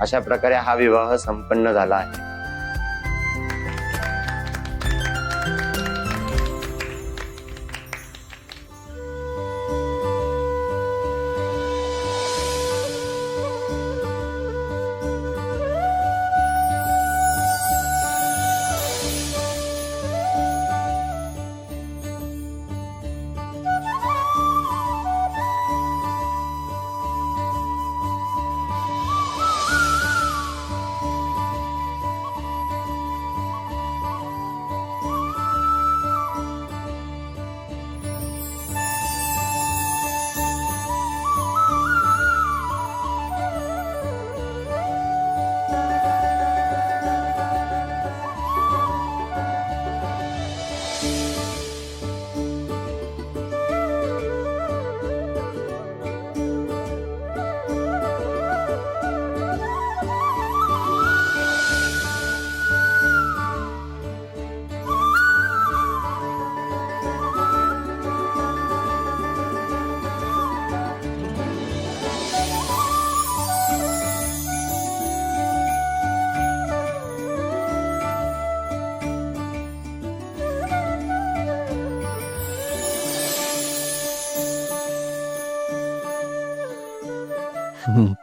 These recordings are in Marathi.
अशा प्रकारे हा विवाह संपन्न झाला आहे.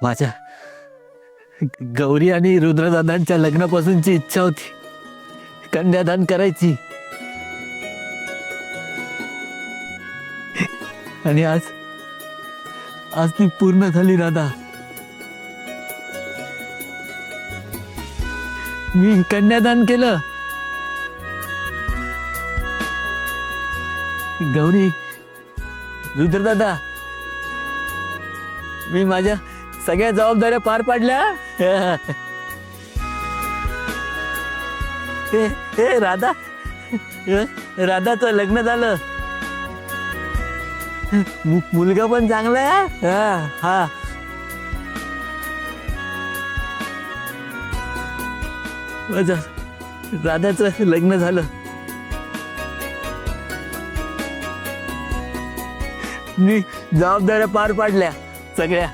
माझ्या गौरी आणि रुद्रदादांच्या लग्नापासूनची इच्छा होती कन्यादान करायची, आणि आज आज ती पूर्ण झाली. राधा, मी कन्यादान केलं. गौरी, रुद्रदादा, मी माझ्या सगळ्या जबाबदाऱ्या पार पाडल्या. राधा, राधाचं लग्न झालं. मुलगा पण चांगला आहे. हा, माझ्या राधाचं लग्न झालं. मी जबाबदाऱ्या पार पाडल्या सगळ्या.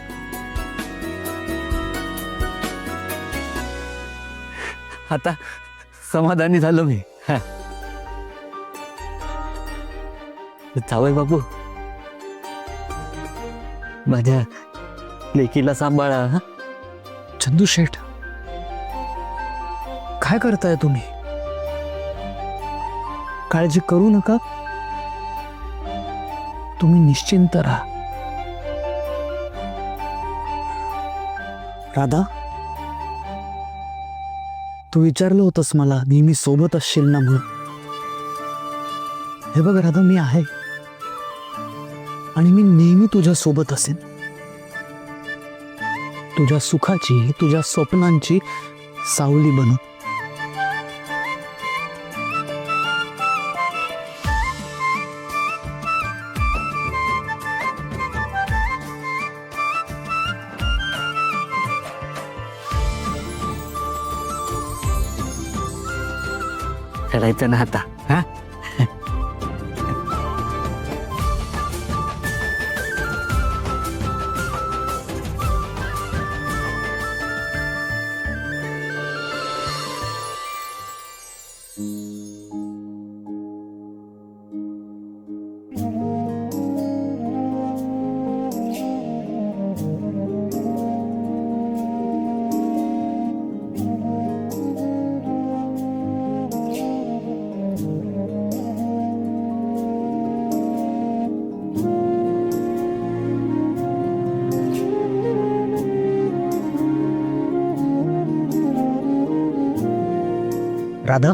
आता समाधानी झालो मी. जावई बापू, माझ्या लेकीला सांभाळा. चंदू शेठ, काय करताय तुम्ही? काळजी करू नका, तुम्ही निश्चिंत राहा. राधा, तू विचारलं होतंस मला नेहमी सोबत असशील ना म्हणून. हे बघ राधा, मी आहे आणि मी नेहमी तुझ्या सोबत असेन. तुझ्या सुखाची, तुझ्या स्वप्नांची सावली बनू. करायचं ना आता. हा, राधा,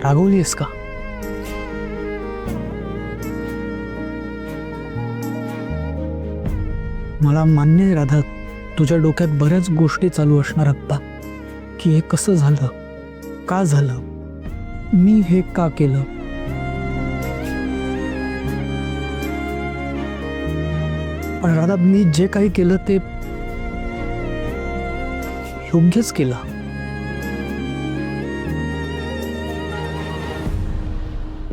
रागवलीस का? मला मान्य आहे राधा, तुझ्या डोक्यात बऱ्याच गोष्टी चालू असणार आत्ता, की हे कसं झालं, का झालं, मी हे का केलं. पण राधा, मी जे काही केलं ते योग्यच केलं.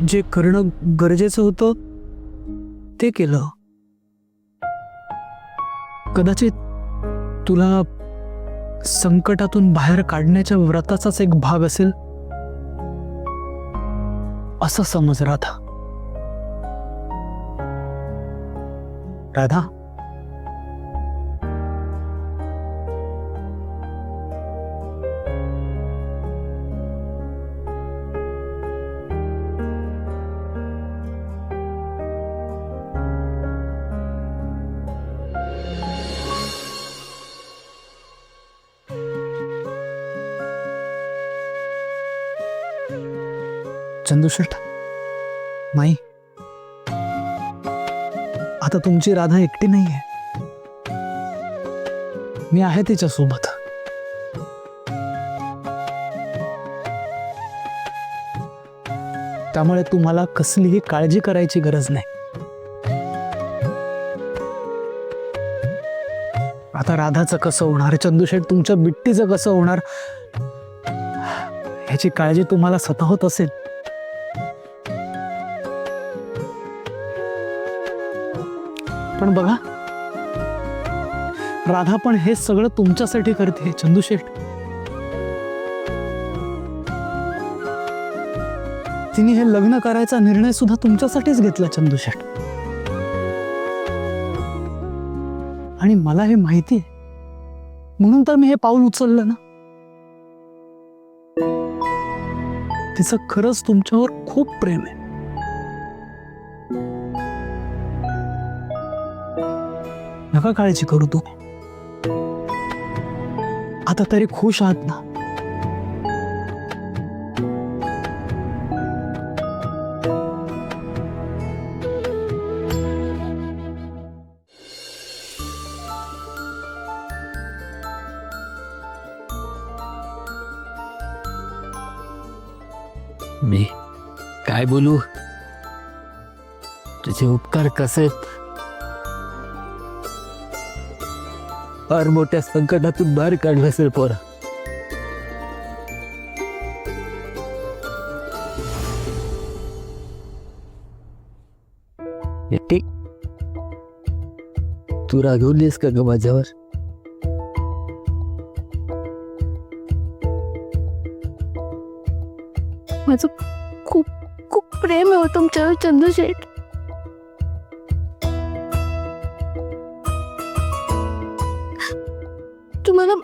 जे करणं गरजेचं होतं ते केलं. कदाचित तुला संकटातून बाहेर काढण्याच्या व्रताचाच एक भाग असेल असं समज राधा. राधा, चंदूशेठ, माई, आता तुमची राधा एकटी नाहीये. मी आहे तिच्या सोबत. त्यामुळे तुम्हाला कसलीही काळजी करायची गरज नाही. आता राधाचं कसं होणार, चंदूशेठ तुमच्या बिट्टीचं कसं होणार, ह्याची काळजी तुम्हाला स्वतः होत असेल. पण बघा, राधा पण हे सगळं तुमच्यासाठी करते चंदूशेठ. तिने हे लग्न करायचा निर्णय सुद्धा तुमच्यासाठीच घेतला चंदूशेठ. आणि मला हे माहिती आहे, म्हणून तर मी हे पाऊल उचललं ना. तिचं खरंच तुमच्यावर खूप प्रेम आहे. नका काळजी करू तू. आता तरी खुश आहात ना. मी काय बोलू, तुझे उपकार कसे फार मोठ्या संकटातून बाहेर काढलं असेल पोरा. एकटी तू रागवलीस का ग माझ्यावर? माझं खूप खूप प्रेम आहे हो तुमच्यावर चंदूशेठ. तुम्हाला